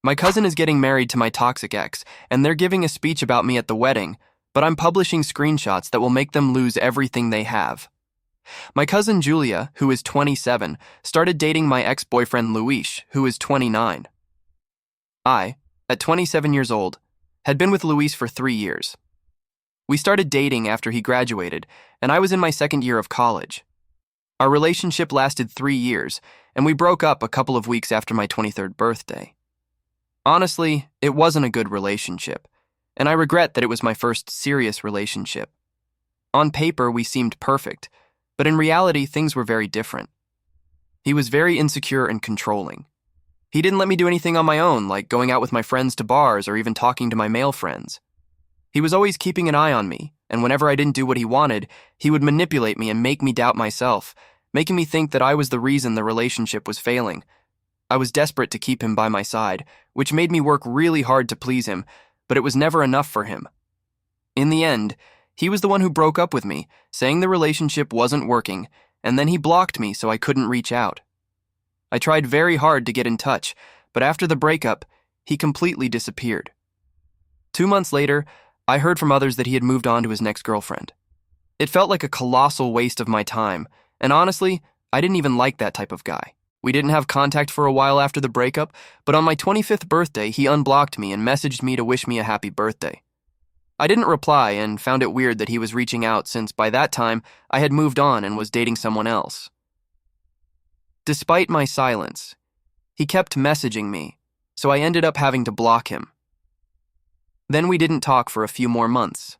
My cousin is getting married to my toxic ex, and they're giving a speech about me at the wedding, but I'm publishing screenshots that will make them lose everything they have. My cousin Julia, who is 27, started dating my ex-boyfriend Luis, who is 29. I, at 27 years old, had been with Luis for 3 years. We started dating after he graduated, and I was in my second year of college. Our relationship lasted 3 years, and we broke up a couple of weeks after my 23rd birthday. Honestly, it wasn't a good relationship, and I regret that it was my first serious relationship. On paper, we seemed perfect, but in reality, things were very different. He was very insecure and controlling. He didn't let me do anything on my own, like going out with my friends to bars or even talking to my male friends. He was always keeping an eye on me, and whenever I didn't do what he wanted, he would manipulate me and make me doubt myself, making me think that I was the reason the relationship was failing. I was desperate to keep him by my side, which made me work really hard to please him, but it was never enough for him. In the end, he was the one who broke up with me, saying the relationship wasn't working, and then he blocked me so I couldn't reach out. I tried very hard to get in touch, but after the breakup, he completely disappeared. 2 months later, I heard from others that he had moved on to his next girlfriend. It felt like a colossal waste of my time, and honestly, I didn't even like that type of guy. We didn't have contact for a while after the breakup, but on my 25th birthday, he unblocked me and messaged me to wish me a happy birthday. I didn't reply and found it weird that he was reaching out since by that time, I had moved on and was dating someone else. Despite my silence, he kept messaging me, so I ended up having to block him. Then we didn't talk for a few more months.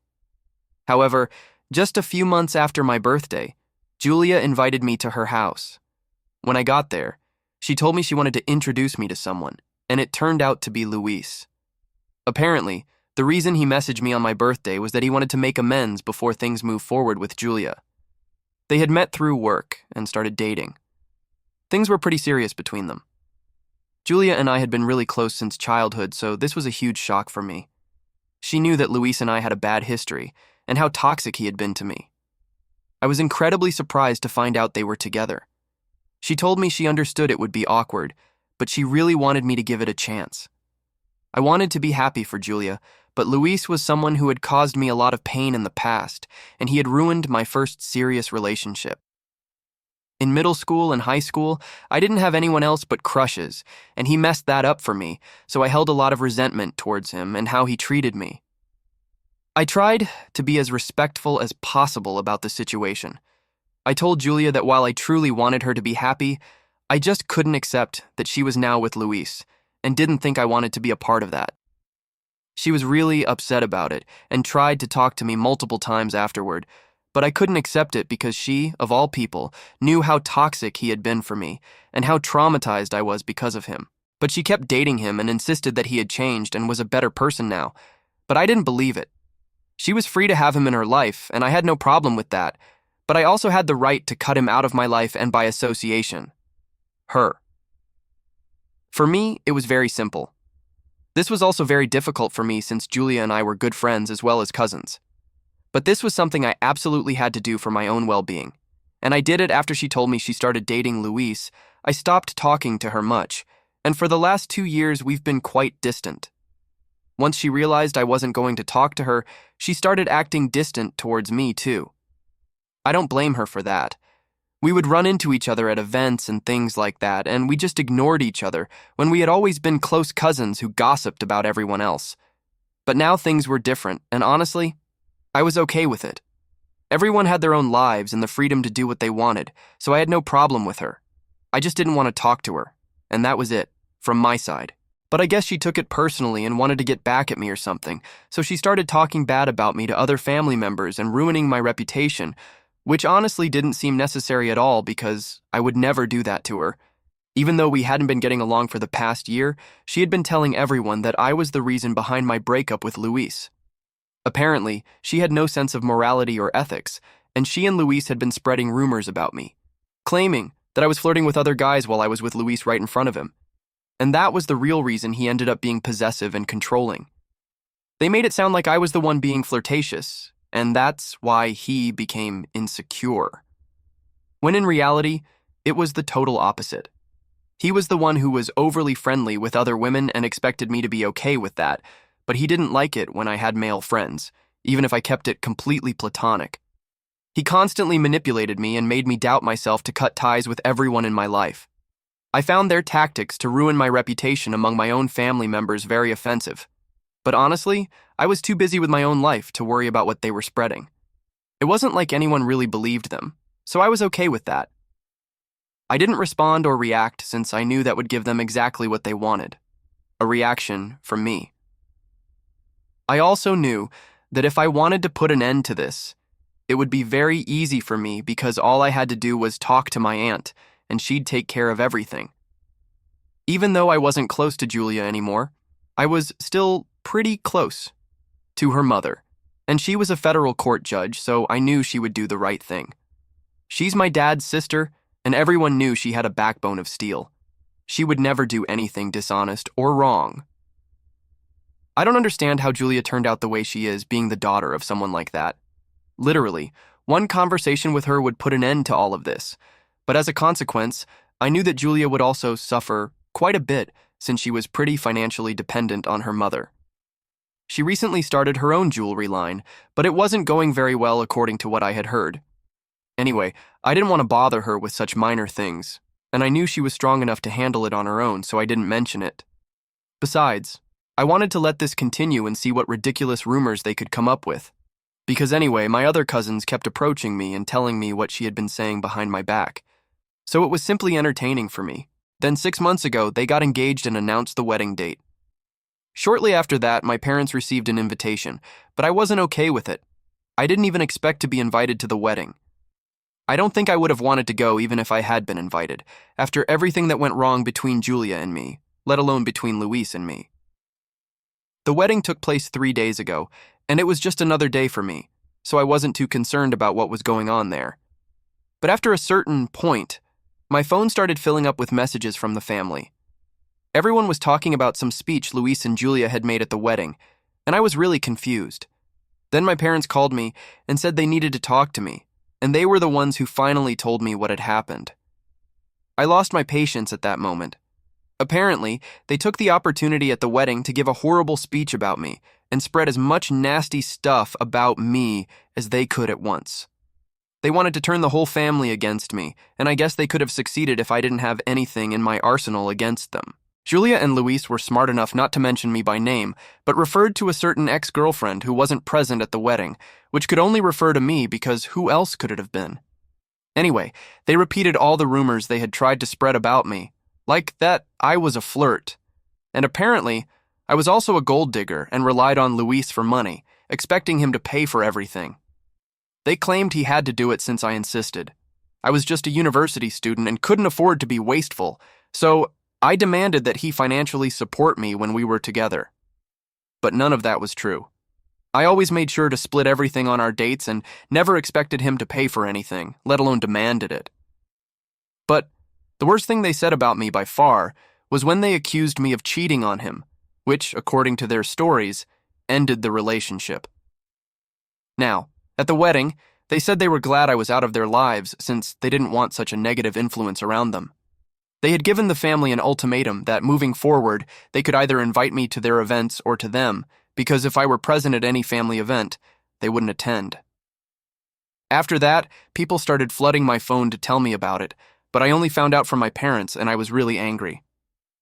However, just a few months after my birthday, Julia invited me to her house. When I got there, she told me she wanted to introduce me to someone, and it turned out to be Luis. Apparently, the reason he messaged me on my birthday was that he wanted to make amends before things moved forward with Julia. They had met through work and started dating. Things were pretty serious between them. Julia and I had been really close since childhood, so this was a huge shock for me. She knew that Luis and I had a bad history, and how toxic he had been to me. I was incredibly surprised to find out they were together. She told me she understood it would be awkward, but she really wanted me to give it a chance. I wanted to be happy for Julia, but Luis was someone who had caused me a lot of pain in the past, and he had ruined my first serious relationship. In middle school and high school, I didn't have anyone else but crushes, and he messed that up for me, so I held a lot of resentment towards him and how he treated me. I tried to be as respectful as possible about the situation. I told Julia that while I truly wanted her to be happy, I just couldn't accept that she was now with Luis, and didn't think I wanted to be a part of that. She was really upset about it, and tried to talk to me multiple times afterward, but I couldn't accept it because she, of all people, knew how toxic he had been for me, and how traumatized I was because of him. But she kept dating him and insisted that he had changed and was a better person now, but I didn't believe it. She was free to have him in her life, and I had no problem with that, but I also had the right to cut him out of my life and by association. Her. For me, it was very simple. This was also very difficult for me since Julia and I were good friends as well as cousins. But this was something I absolutely had to do for my own well-being, and I did it after she told me she started dating Luis. I stopped talking to her much, and for the last 2 years we've been quite distant. Once she realized I wasn't going to talk to her, she started acting distant towards me too. I don't blame her for that. We would run into each other at events and things like that, and we just ignored each other when we had always been close cousins who gossiped about everyone else. But now things were different, and honestly, I was okay with it. Everyone had their own lives and the freedom to do what they wanted, so I had no problem with her. I just didn't want to talk to her, and that was it, from my side. But I guess she took it personally and wanted to get back at me or something, so she started talking bad about me to other family members and ruining my reputation, which honestly didn't seem necessary at all because I would never do that to her. Even though we hadn't been getting along for the past year, she had been telling everyone that I was the reason behind my breakup with Luis. Apparently, she had no sense of morality or ethics, and she and Luis had been spreading rumors about me, claiming that I was flirting with other guys while I was with Luis right in front of him. And that was the real reason he ended up being possessive and controlling. They made it sound like I was the one being flirtatious, and that's why he became insecure. When in reality, it was the total opposite. He was the one who was overly friendly with other women and expected me to be okay with that, but he didn't like it when I had male friends, even if I kept it completely platonic. He constantly manipulated me and made me doubt myself to cut ties with everyone in my life. I found their tactics to ruin my reputation among my own family members very offensive. But honestly, I was too busy with my own life to worry about what they were spreading. It wasn't like anyone really believed them, so I was okay with that. I didn't respond or react since I knew that would give them exactly what they wanted, a reaction from me. I also knew that if I wanted to put an end to this, it would be very easy for me because all I had to do was talk to my aunt, and she'd take care of everything. Even though I wasn't close to Julia anymore, I was still pretty close to her mother, and she was a federal court judge, so I knew she would do the right thing. She's my dad's sister, and everyone knew she had a backbone of steel. She would never do anything dishonest or wrong. I don't understand how Julia turned out the way she is, being the daughter of someone like that. Literally, one conversation with her would put an end to all of this, but as a consequence, I knew that Julia would also suffer quite a bit since she was pretty financially dependent on her mother. She recently started her own jewelry line, but it wasn't going very well according to what I had heard. Anyway, I didn't want to bother her with such minor things, and I knew she was strong enough to handle it on her own, so I didn't mention it. Besides, I wanted to let this continue and see what ridiculous rumors they could come up with. Because anyway, my other cousins kept approaching me and telling me what she had been saying behind my back. So it was simply entertaining for me. Then 6 months ago, they got engaged and announced the wedding date. Shortly after that, my parents received an invitation, but I wasn't okay with it. I didn't even expect to be invited to the wedding. I don't think I would have wanted to go even if I had been invited, after everything that went wrong between Julia and me, let alone between Luis and me. The wedding took place 3 days ago, and it was just another day for me, so I wasn't too concerned about what was going on there. But after a certain point, my phone started filling up with messages from the family. Everyone was talking about some speech Luis and Julia had made at the wedding, and I was really confused. Then my parents called me and said they needed to talk to me, and they were the ones who finally told me what had happened. I lost my patience at that moment. Apparently, they took the opportunity at the wedding to give a horrible speech about me and spread as much nasty stuff about me as they could at once. They wanted to turn the whole family against me, and I guess they could have succeeded if I didn't have anything in my arsenal against them. Julia and Luis were smart enough not to mention me by name, but referred to a certain ex-girlfriend who wasn't present at the wedding, which could only refer to me because who else could it have been? Anyway, they repeated all the rumors they had tried to spread about me, like that I was a flirt. And apparently, I was also a gold digger and relied on Luis for money, expecting him to pay for everything. They claimed he had to do it since I insisted. I was just a university student and couldn't afford to be wasteful, so I demanded that he financially support me when we were together. But none of that was true. I always made sure to split everything on our dates and never expected him to pay for anything, let alone demanded it. But the worst thing they said about me by far was when they accused me of cheating on him, which, according to their stories, ended the relationship. Now, at the wedding, they said they were glad I was out of their lives since they didn't want such a negative influence around them. They had given the family an ultimatum that moving forward, they could either invite me to their events or to them, because if I were present at any family event, they wouldn't attend. After that, people started flooding my phone to tell me about it, but I only found out from my parents and I was really angry.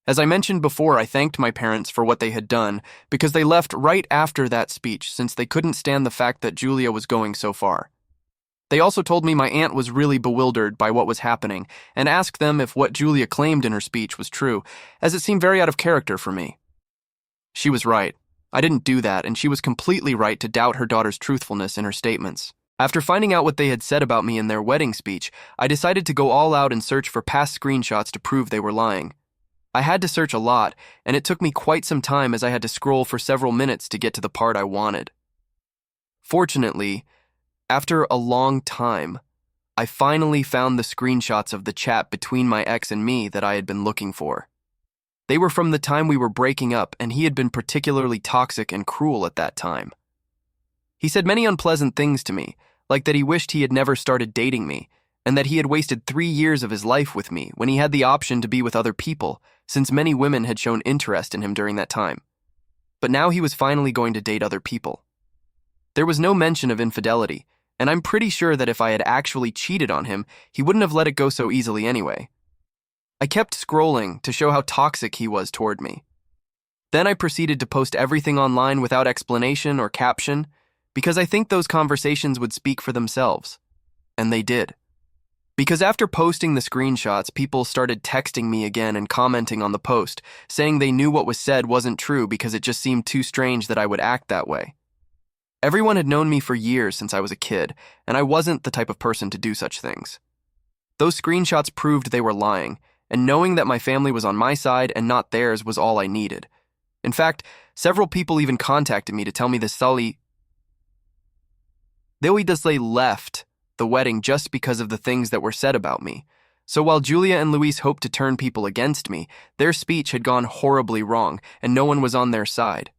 As I mentioned before, I thanked my parents for what they had done because they left right after that speech since they couldn't stand the fact that Julia was going so far. They also told me my aunt was really bewildered by what was happening and asked them if what Julia claimed in her speech was true, as it seemed very out of character for me. She was right. I didn't do that, and she was completely right to doubt her daughter's truthfulness in her statements. After finding out what they had said about me in their wedding speech, I decided to go all out and search for past screenshots to prove they were lying. I had to search a lot, and it took me quite some time as I had to scroll for several minutes to get to the part I wanted. Fortunately, after a long time, I finally found the screenshots of the chat between my ex and me that I had been looking for. They were from the time we were breaking up, and he had been particularly toxic and cruel at that time. He said many unpleasant things to me, like that he wished he had never started dating me, and that he had wasted 3 years of his life with me when he had the option to be with other people, since many women had shown interest in him during that time. But now he was finally going to date other people. There was no mention of infidelity, and I'm pretty sure that if I had actually cheated on him, he wouldn't have let it go so easily anyway. I kept scrolling to show how toxic he was toward me. Then I proceeded to post everything online without explanation or caption, because I think those conversations would speak for themselves. And they did. Because after posting the screenshots, people started texting me again and commenting on the post, saying they knew what was said wasn't true because it just seemed too strange that I would act that way. Everyone had known me for years since I was a kid, and I wasn't the type of person to do such things. Those screenshots proved they were lying, and knowing that my family was on my side and not theirs was all I needed. In fact, several people even contacted me to tell me they left the wedding just because of the things that were said about me. So while Julia and Luis hoped to turn people against me, their speech had gone horribly wrong, and no one was on their side.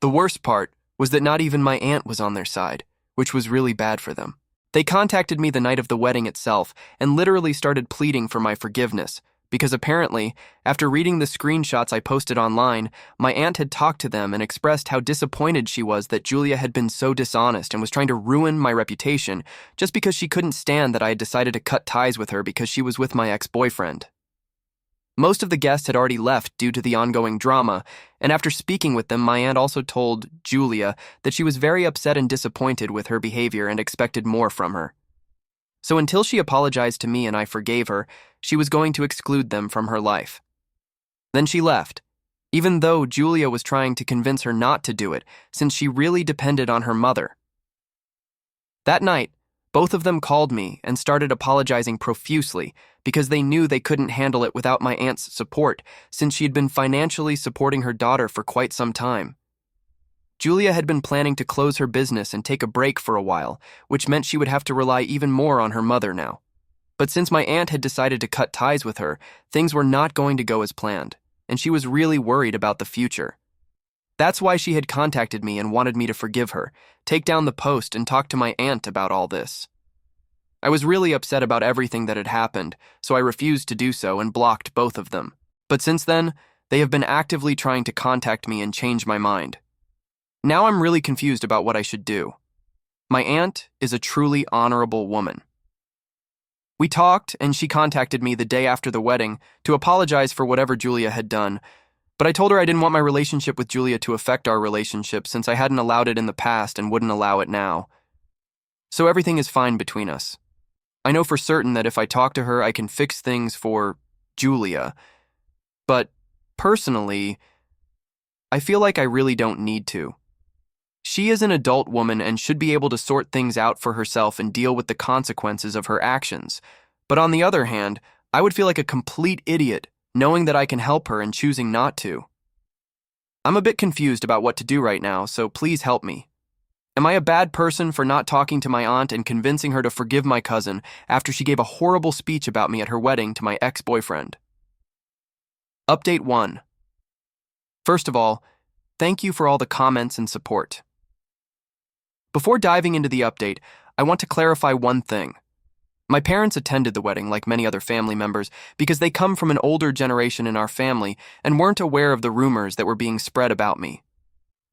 The worst part was that not even my aunt was on their side, which was really bad for them. They contacted me the night of the wedding itself and literally started pleading for my forgiveness, because apparently, after reading the screenshots I posted online, my aunt had talked to them and expressed how disappointed she was that Julia had been so dishonest and was trying to ruin my reputation just because she couldn't stand that I had decided to cut ties with her because she was with my ex-boyfriend. Most of the guests had already left due to the ongoing drama, and after speaking with them, my aunt also told Julia that she was very upset and disappointed with her behavior and expected more from her. So until she apologized to me and I forgave her, she was going to exclude them from her life. Then she left, even though Julia was trying to convince her not to do it, since she really depended on her mother. That night, both of them called me and started apologizing profusely because they knew they couldn't handle it without my aunt's support, since she had been financially supporting her daughter for quite some time. Julia had been planning to close her business and take a break for a while, which meant she would have to rely even more on her mother now. But since my aunt had decided to cut ties with her, things were not going to go as planned, and she was really worried about the future. That's why she had contacted me and wanted me to forgive her, take down the post, and talk to my aunt about all this. I was really upset about everything that had happened, so I refused to do so and blocked both of them. But since then, they have been actively trying to contact me and change my mind. Now I'm really confused about what I should do. My aunt is a truly honorable woman. We talked, and she contacted me the day after the wedding to apologize for whatever Julia had done, but I told her I didn't want my relationship with Julia to affect our relationship since I hadn't allowed it in the past and wouldn't allow it now. So everything is fine between us. I know for certain that if I talk to her, I can fix things for Julia, but personally, I feel like I really don't need to. She is an adult woman and should be able to sort things out for herself and deal with the consequences of her actions. But on the other hand, I would feel like a complete idiot knowing that I can help her and choosing not to. I'm a bit confused about what to do right now, so please help me. Am I a bad person for not talking to my aunt and convincing her to forgive my cousin after she gave a horrible speech about me at her wedding to my ex-boyfriend? Update 1. First of all, thank you for all the comments and support. Before diving into the update, I want to clarify one thing. My parents attended the wedding like many other family members because they come from an older generation in our family and weren't aware of the rumors that were being spread about me.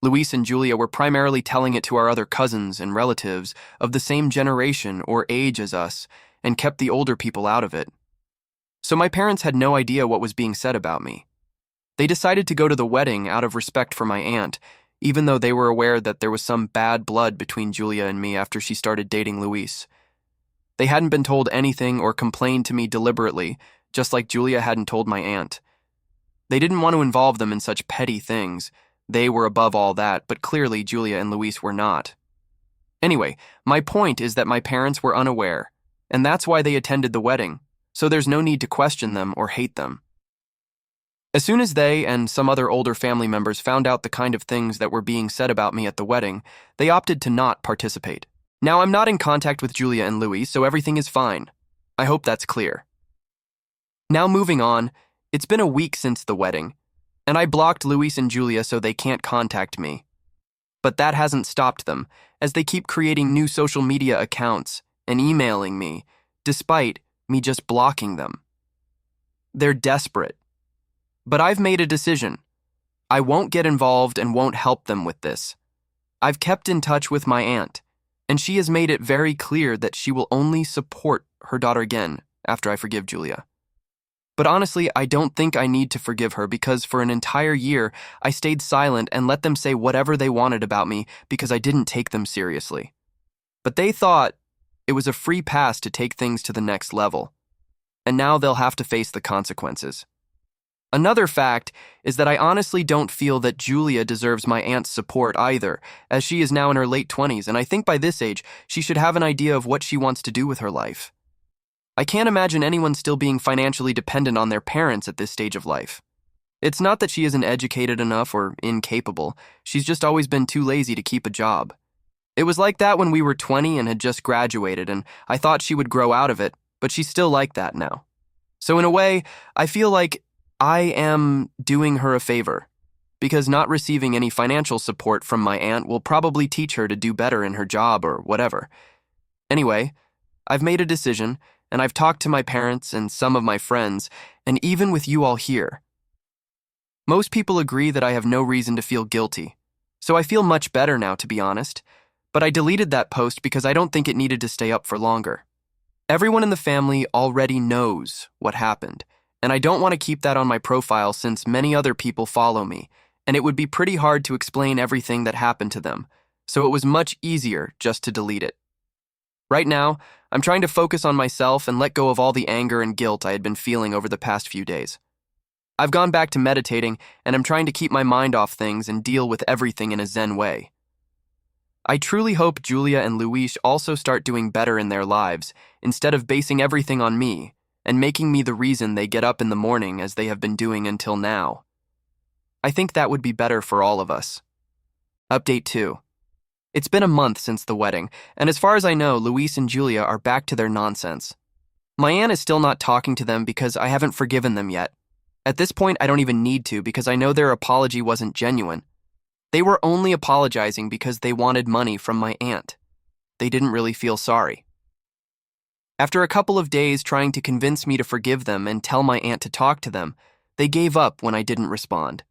Luis and Julia were primarily telling it to our other cousins and relatives of the same generation or age as us and kept the older people out of it. So my parents had no idea what was being said about me. They decided to go to the wedding out of respect for my aunt, even though they were aware that there was some bad blood between Julia and me after she started dating Luis. They hadn't been told anything or complained to me deliberately, just like Julia hadn't told my aunt. They didn't want to involve them in such petty things. They were above all that, but clearly Julia and Luis were not. Anyway, my point is that my parents were unaware, and that's why they attended the wedding, so there's no need to question them or hate them. As soon as they and some other older family members found out the kind of things that were being said about me at the wedding, they opted to not participate. Now, I'm not in contact with Julia and Luis, so everything is fine. I hope that's clear. Now moving on, it's been a week since the wedding, and I blocked Luis and Julia so they can't contact me. But that hasn't stopped them, as they keep creating new social media accounts and emailing me, despite me just blocking them. They're desperate. But I've made a decision. I won't get involved and won't help them with this. I've kept in touch with my aunt, and she has made it very clear that she will only support her daughter again after I forgive Julia. But honestly, I don't think I need to forgive her because for an entire year, I stayed silent and let them say whatever they wanted about me because I didn't take them seriously. But they thought it was a free pass to take things to the next level, and now they'll have to face the consequences. Another fact is that I honestly don't feel that Julia deserves my aunt's support either, as she is now in her late 20s, and I think by this age, she should have an idea of what she wants to do with her life. I can't imagine anyone still being financially dependent on their parents at this stage of life. It's not that she isn't educated enough or incapable, she's just always been too lazy to keep a job. It was like that when we were 20 and had just graduated, and I thought she would grow out of it, but she's still like that now. So in a way, I feel like I am doing her a favor, because not receiving any financial support from my aunt will probably teach her to do better in her job or whatever. Anyway, I've made a decision, and I've talked to my parents and some of my friends, and even with you all here. Most people agree that I have no reason to feel guilty, so I feel much better now, to be honest, but I deleted that post because I don't think it needed to stay up for longer. Everyone in the family already knows what happened, and I don't want to keep that on my profile since many other people follow me, and it would be pretty hard to explain everything that happened to them, so it was much easier just to delete it. Right now, I'm trying to focus on myself and let go of all the anger and guilt I had been feeling over the past few days. I've gone back to meditating, and I'm trying to keep my mind off things and deal with everything in a Zen way. I truly hope Julia and Luis also start doing better in their lives, instead of basing everything on me, and making me the reason they get up in the morning as they have been doing until now. I think that would be better for all of us. Update 2. It's been a month since the wedding, and as far as I know, Luis and Julia are back to their nonsense. My aunt is still not talking to them because I haven't forgiven them yet. At this point, I don't even need to because I know their apology wasn't genuine. They were only apologizing because they wanted money from my aunt. They didn't really feel sorry. After a couple of days trying to convince me to forgive them and tell my aunt to talk to them, they gave up when I didn't respond.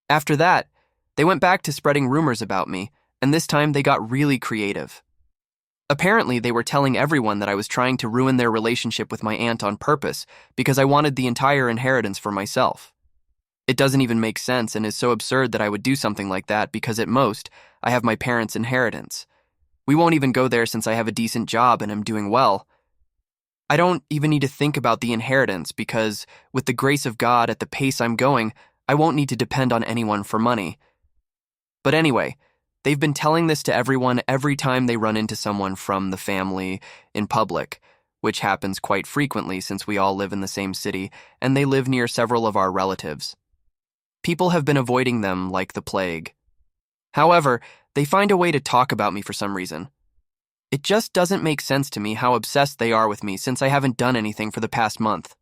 After that, they went back to spreading rumors about me, and this time they got really creative. Apparently, they were telling everyone that I was trying to ruin their relationship with my aunt on purpose because I wanted the entire inheritance for myself. It doesn't even make sense and is so absurd that I would do something like that because at most, I have my parents' inheritance. We won't even go there since I have a decent job and am doing well. I don't even need to think about the inheritance because, with the grace of God at the pace I'm going, I won't need to depend on anyone for money. But anyway, they've been telling this to everyone every time they run into someone from the family in public, which happens quite frequently since we all live in the same city and they live near several of our relatives. People have been avoiding them like the plague. However, they find a way to talk about me for some reason. It just doesn't make sense to me how obsessed they are with me since I haven't done anything for the past month.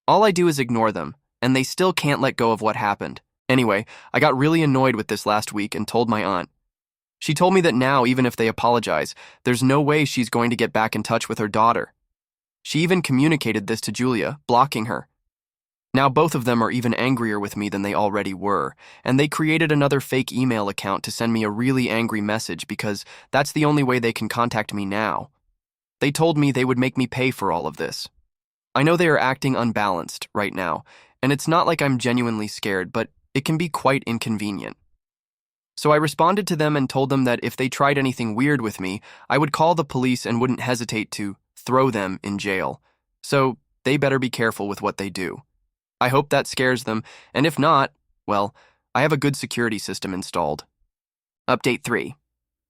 All I do is ignore them, and they still can't let go of what happened. Anyway, I got really annoyed with this last week and told my aunt. She told me that now, even if they apologize, there's no way she's going to get back in touch with her daughter. She even communicated this to Julia, blocking her. Now both of them are even angrier with me than they already were, and they created another fake email account to send me a really angry message because that's the only way they can contact me now. They told me they would make me pay for all of this. I know they are acting unbalanced right now, and it's not like I'm genuinely scared, but it can be quite inconvenient. So I responded to them and told them that if they tried anything weird with me, I would call the police and wouldn't hesitate to throw them in jail. So they better be careful with what they do. I hope that scares them, and if not, well, I have a good security system installed. Update 3.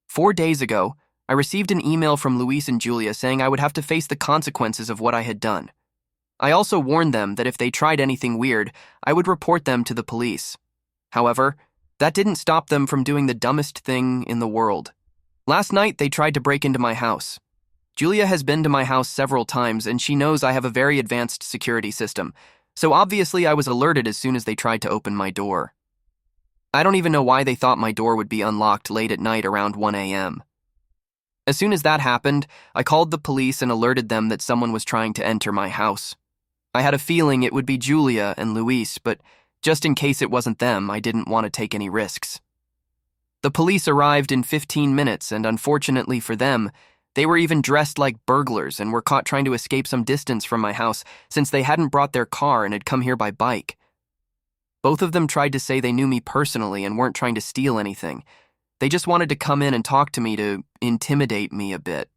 4 days ago, I received an email from Luis and Julia saying I would have to face the consequences of what I had done. I also warned them that if they tried anything weird, I would report them to the police. However, that didn't stop them from doing the dumbest thing in the world. Last night, they tried to break into my house. Julia has been to my house several times, and she knows I have a very advanced security system, so obviously I was alerted as soon as they tried to open my door. I don't even know why they thought my door would be unlocked late at night around 1 a.m. As soon as that happened, I called the police and alerted them that someone was trying to enter my house. I had a feeling it would be Julia and Luis, but just in case it wasn't them, I didn't want to take any risks. The police arrived in 15 minutes, and unfortunately for them, they were even dressed like burglars and were caught trying to escape some distance from my house since they hadn't brought their car and had come here by bike. Both of them tried to say they knew me personally and weren't trying to steal anything. They just wanted to come in and talk to me to intimidate me a bit.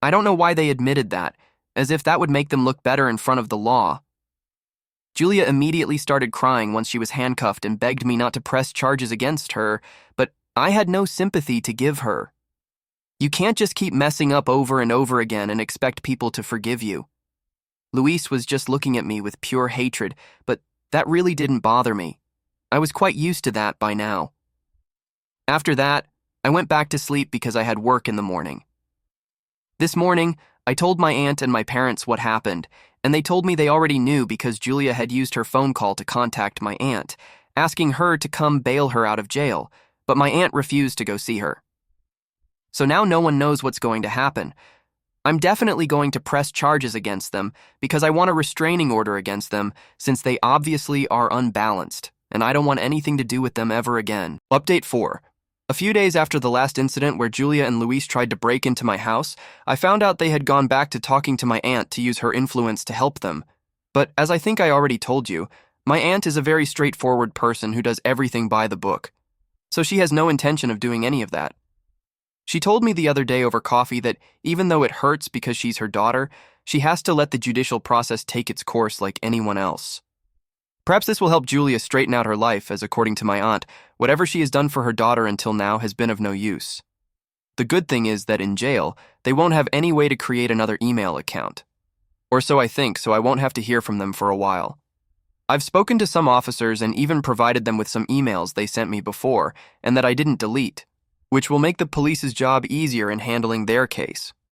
I don't know why they admitted that, as if that would make them look better in front of the law. Julia immediately started crying once she was handcuffed and begged me not to press charges against her, but I had no sympathy to give her. You can't just keep messing up over and over again and expect people to forgive you. Luis was just looking at me with pure hatred, but that really didn't bother me. I was quite used to that by now. After that, I went back to sleep because I had work in the morning. This morning, I told my aunt and my parents what happened, and they told me they already knew because Julia had used her phone call to contact my aunt, asking her to come bail her out of jail, but my aunt refused to go see her. So now no one knows what's going to happen. I'm definitely going to press charges against them because I want a restraining order against them since they obviously are unbalanced, and I don't want anything to do with them ever again. Update 4. A few days after the last incident where Julia and Luis tried to break into my house, I found out they had gone back to talking to my aunt to use her influence to help them. But as I think I already told you, my aunt is a very straightforward person who does everything by the book. So she has no intention of doing any of that. She told me the other day over coffee that even though it hurts because she's her daughter, she has to let the judicial process take its course like anyone else. Perhaps this will help Julia straighten out her life, as according to my aunt, whatever she has done for her daughter until now has been of no use. The good thing is that in jail, they won't have any way to create another email account. Or so I think, so I won't have to hear from them for a while. I've spoken to some officers and even provided them with some emails they sent me before and that I didn't delete, which will make the police's job easier in handling their case.